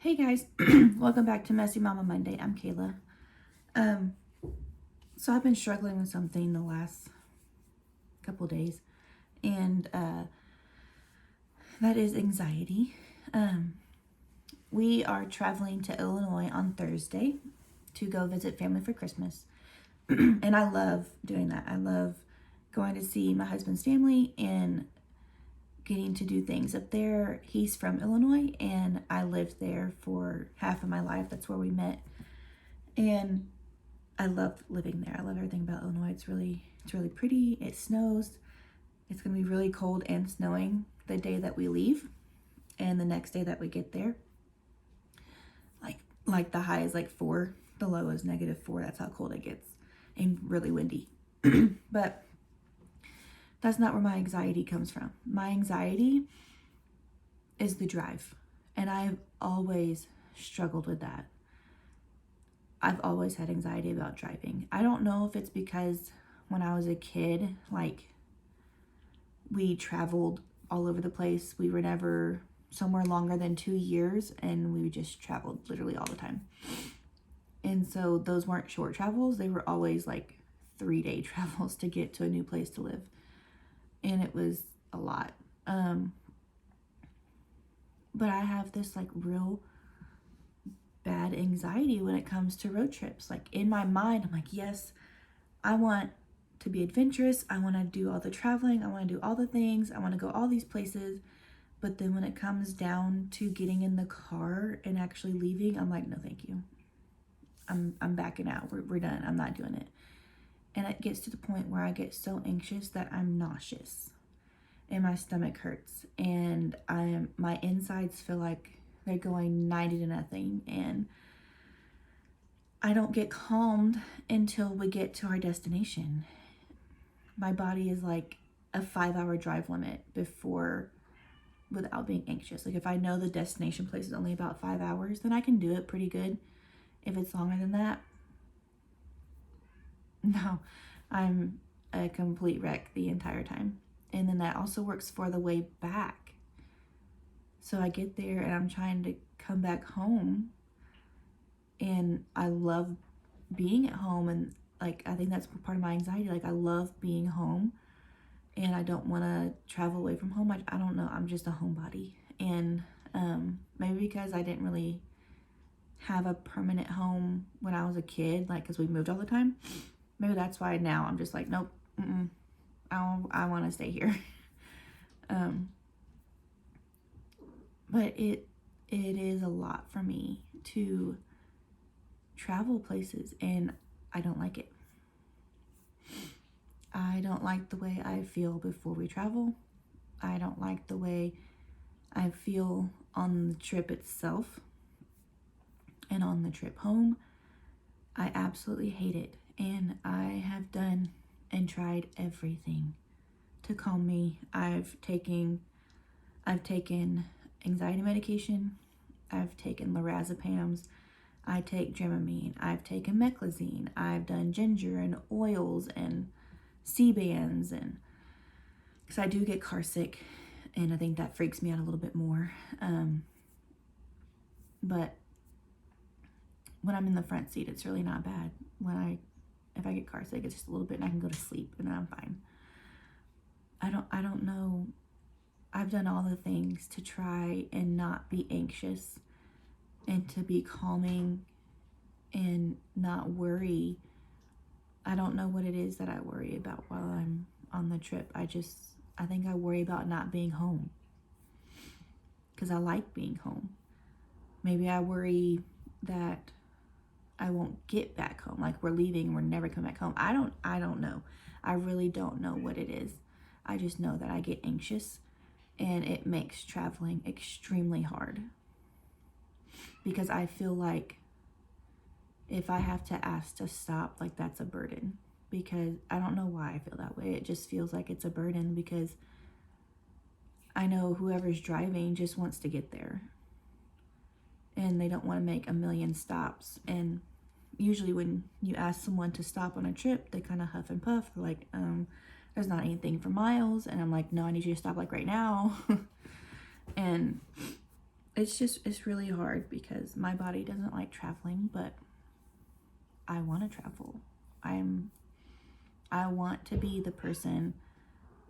Hey guys, welcome back to Messy Mama Monday. I'm Kayla. So I've been struggling with something the last couple days, and that is anxiety. We are traveling to Illinois on Thursday to go visit family for Christmas, and I love doing that. I love going to see my husband's family and getting to do things up there. He's from Illinois, and I lived there for half of my life. That's where we met, and I love living there. I love everything about Illinois. It's really pretty. It snows. It's gonna be really cold and snowing the day that we leave, and the next day that we get there. Like the high is like 4, the low is -4. That's how cold it gets, and really windy. But that's not where my anxiety comes from. My anxiety is the drive, and I've always struggled with that. I've always had anxiety about driving. I don't know if it's because when I was a kid, like, we traveled all over the place. We were never somewhere longer than 2 years, and we just traveled literally all the time. And so those weren't short travels. They were always like 3-day travels to get to a new place to live. And it was a lot. But I have this like real bad anxiety when it comes to road trips. Like, in my mind, I'm like, yes, I want to be adventurous. I want to do all the traveling. I want to do all the things. I want to go all these places. But then when it comes down to getting in the car and actually leaving, I'm like, no, thank you. I'm backing out. We're done. I'm not doing it. And it gets to the point where I get so anxious that I'm nauseous and my stomach hurts, and my insides feel like they're going 90 to nothing, and I don't get calmed until we get to our destination. My body is like a 5-hour drive limit without being anxious. Like, if I know the destination place is only about 5 hours, then I can do it pretty good. If it's longer than that, no, I'm a complete wreck the entire time. And then that also works for the way back. So I get there and I'm trying to come back home, and I love being at home, and like, I think that's part of my anxiety. Like, I love being home, and I don't want to travel away from home. I don't know. I'm just a homebody. And maybe because I didn't really have a permanent home when I was a kid, like, because we moved all the time. Maybe that's why now I'm just like, nope, I want to stay here. But it is a lot for me to travel places, and I don't like it. I don't like the way I feel before we travel. I don't like the way I feel on the trip itself and on the trip home. I absolutely hate it, and I have done and tried everything to calm me. I've taken anxiety medication. I've taken lorazepams. I take Dramamine. I've taken Meclizine. I've done ginger and oils and C-bands, and because I do get car sick, and I think that freaks me out a little bit more. But when I'm in the front seat, it's really not bad. If I get car sick, it's just a little bit, and I can go to sleep, and then I'm fine. I don't know. I've done all the things to try and not be anxious, and to be calming and not worry. I don't know what it is that I worry about while I'm on the trip. I think I worry about not being home, because I like being home. Maybe I worry that I won't get back home. Like, we're leaving, we're never coming back home. I don't know. I really don't know what it is. I just know that I get anxious, and it makes traveling extremely hard, because I feel like if I have to ask to stop, like, that's a burden. Because I don't know why I feel that way. It just feels like it's a burden, because I know whoever's driving just wants to get there, and they don't want to make a million stops. And usually when you ask someone to stop on a trip, they kind of huff and puff. They're like, there's not anything for miles. And I'm like, no, I need you to stop, like, right now. And it's really hard because my body doesn't like traveling, but I want to travel. I want to be the person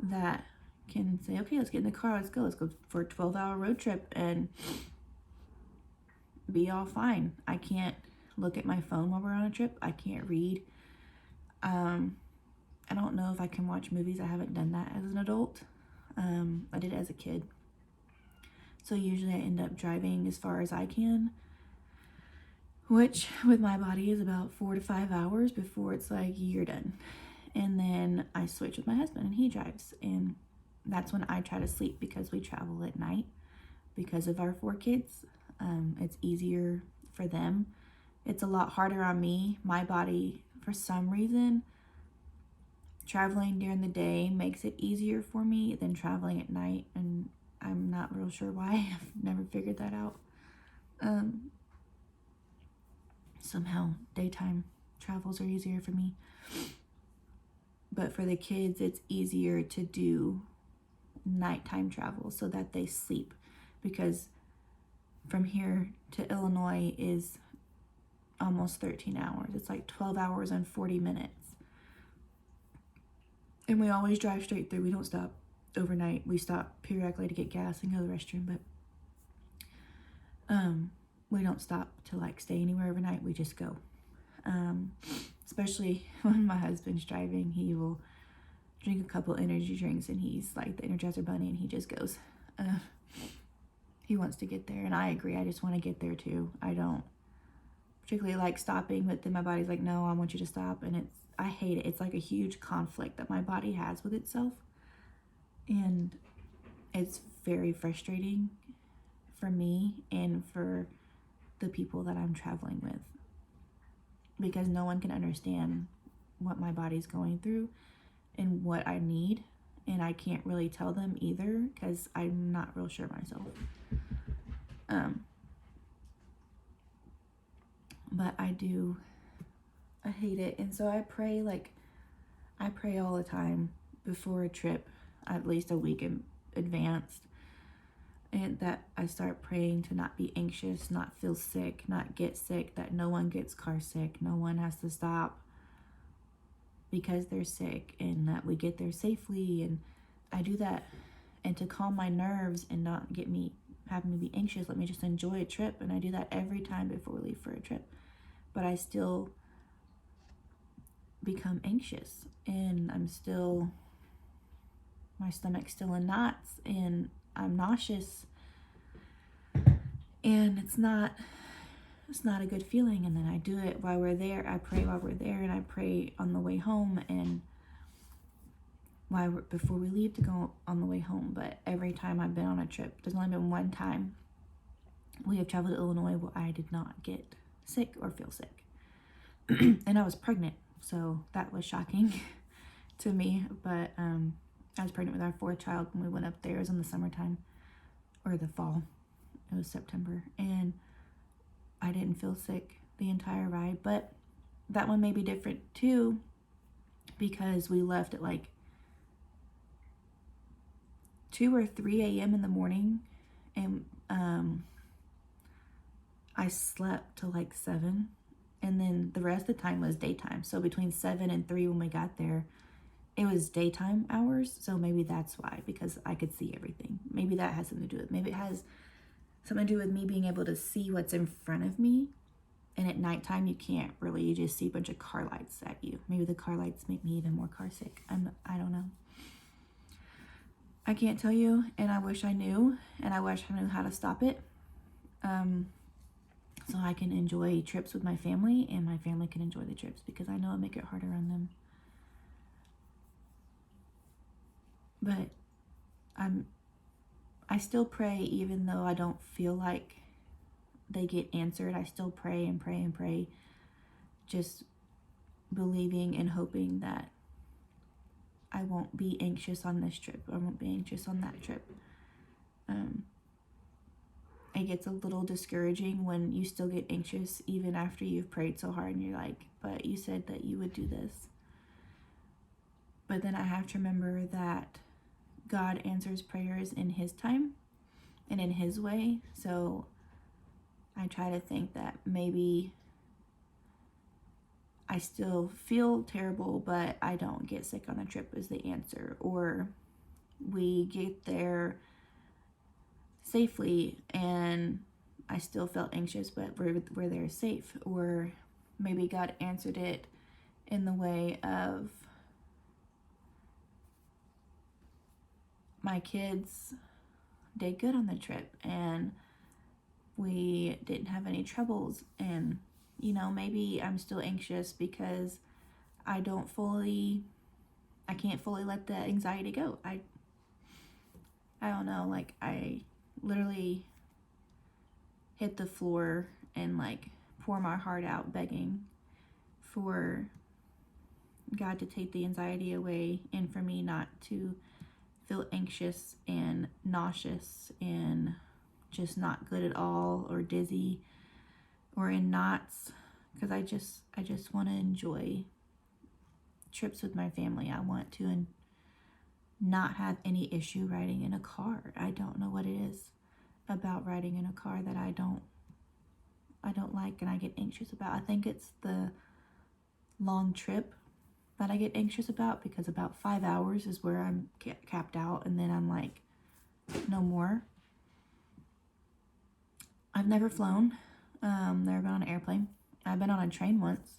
that can say, okay, let's get in the car, let's go for a 12-hour road trip and be all fine. I can't look at my phone while we're on a trip. I can't read. I don't know if I can watch movies. I haven't done that as an adult. I did it as a kid. So usually I end up driving as far as I can, which with my body is about 4 to 5 hours before it's like, you're done. And then I switch with my husband and he drives. And that's when I try to sleep because we travel at night because of our 4 kids. It's easier for them. It's a lot harder on me. My body, for some reason, traveling during the day makes it easier for me than traveling at night. And I'm not real sure why. I've never figured that out. Somehow daytime travels are easier for me. But for the kids, it's easier to do nighttime travel so that they sleep, because from here to Illinois is almost 13 hours. It's like 12 hours and 40 minutes. And we always drive straight through. We don't stop overnight. We stop periodically to get gas and go to the restroom, but we don't stop to like stay anywhere overnight. We just go. Especially when my husband's driving, he will drink a couple energy drinks and he's like the Energizer Bunny and he just goes. He wants to get there, and I agree. I just want to get there too. I don't particularly like stopping, but then my body's like, no, I want you to stop. And I hate it. It's like a huge conflict that my body has with itself. And it's very frustrating for me and for the people that I'm traveling with, because no one can understand what my body's going through and what I need. And I can't really tell them either because I'm not real sure myself. But I hate it. And so I pray all the time before a trip, at least a week in advance. And that I start praying to not be anxious, not feel sick, not get sick, that no one gets car sick, no one has to stop because they're sick, and that we get there safely. And I do that, and to calm my nerves and not get me having me be anxious, let me just enjoy a trip. And I do that every time before we leave for a trip, but I still become anxious, and my stomach's still in knots, and I'm nauseous, and it's not a good feeling. And then I do it while we're there. I pray while we're there, and I pray on the way home, and before we leave to go on the way home. But every time I've been on a trip, there's only been one time we have traveled to Illinois where I did not get sick or feel sick. And I was pregnant, so that was shocking to me. But I was pregnant with our 4th child when we went up there. It was in the summertime or the fall. It was September, and I didn't feel sick the entire ride. But that one may be different too, because we left at like 2 or 3 a.m. in the morning, and I slept till like 7, and then the rest of the time was daytime. So between 7 and 3 when we got there, it was daytime hours. So maybe that's why, because I could see everything. Maybe that has something to do with it. Maybe it has something to do with me being able to see what's in front of me. And at nighttime, you can't really. You just see a bunch of car lights at you. Maybe the car lights make me even more car sick. I don't know. I can't tell you, and I wish I knew, and I wish I knew how to stop it. So I can enjoy trips with my family, and my family can enjoy the trips, because I know it'll make it harder on them. But I still pray, even though I don't feel like they get answered. I still pray and pray and pray, just believing and hoping that I won't be anxious on this trip. I won't be anxious on that trip. It gets a little discouraging when you still get anxious even after you've prayed so hard, and you're like, but you said that you would do this. But then I have to remember that God answers prayers in His time, and in his way. So I try to think that maybe I still feel terrible, but I don't get sick on the trip is the answer. Or we get there safely and I still felt anxious, but we're there safe. Or maybe God answered it in the way of my kids did good on the trip and we didn't have any troubles. And maybe I'm still anxious because I can't fully let the anxiety go. I don't know, like I literally hit the floor and like pour my heart out begging for God to take the anxiety away and for me not to feel anxious and nauseous and just not good at all or dizzy or in knots, because I just want to enjoy trips with my family. I want to not have any issue riding in a car. I don't know what it is about riding in a car that I don't like and I get anxious about. I think it's the long trip that I get anxious about, because about 5 hours is where I'm capped out and then I'm like, no more. I've never flown, never been on an airplane. I've been on a train once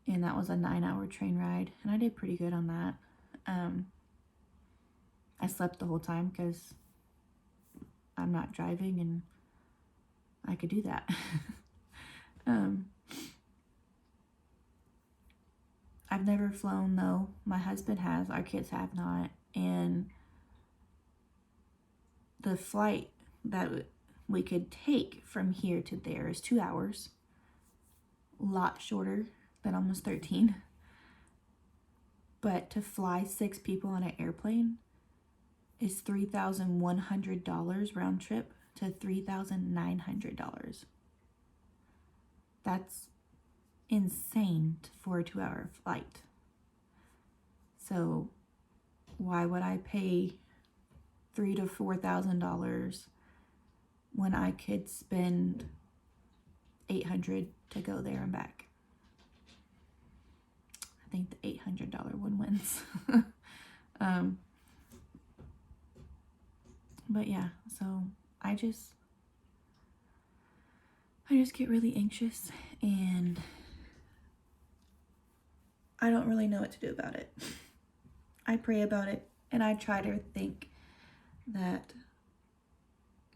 and that was a 9-hour train ride and I did pretty good on that. I slept the whole time because I'm not driving and I could do that. I've never flown though. My husband has, our kids have not. And the flight that we could take from here to there is 2 hours. A lot shorter than almost 13. But to fly 6 people on an airplane is $3,100 round trip to $3,900. That's insane for a 2-hour flight. So why would I pay $3,000 to $4,000 when I could spend $800 to go there and back? I think the $800 one wins. But yeah, so I just get really anxious and I don't really know what to do about it. I pray about it and I try to think that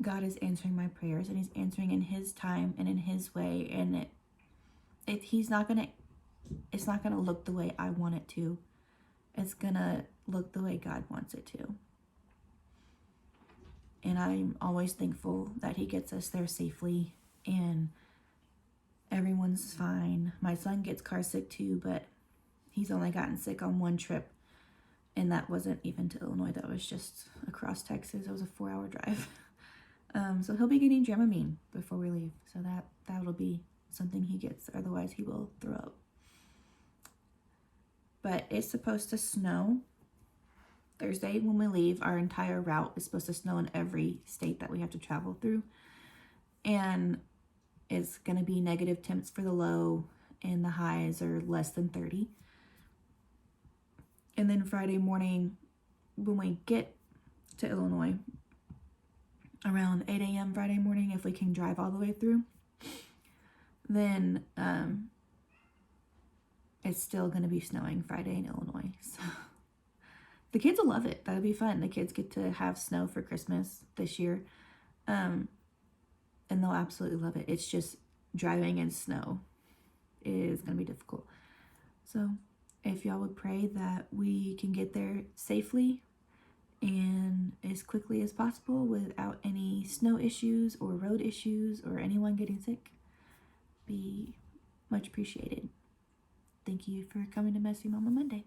God is answering my prayers and he's answering in his time and in his way, and it's not gonna look the way I want it to. It's gonna look the way God wants it to. And I'm always thankful that he gets us there safely and everyone's fine. My son gets car sick too, but he's only gotten sick on one trip. And that wasn't even to Illinois. That was just across Texas. It was a 4-hour drive. So he'll be getting Dramamine before we leave. So that'll be something he gets. Otherwise, he will throw up. But it's supposed to snow Thursday when we leave. Our entire route is supposed to snow in every state that we have to travel through. And it's going to be negative temps for the low, and the highs are less than 30. And then Friday morning, when we get to Illinois, around 8 a.m. Friday morning, if we can drive all the way through, then it's still going to be snowing Friday in Illinois. So the kids will love it. That'll be fun. The kids get to have snow for Christmas this year. And they'll absolutely love it. It's just driving in snow is going to be difficult. So if y'all would pray that we can get there safely and as quickly as possible without any snow issues or road issues or anyone getting sick, be much appreciated. Thank you for coming to Messy Mama Monday.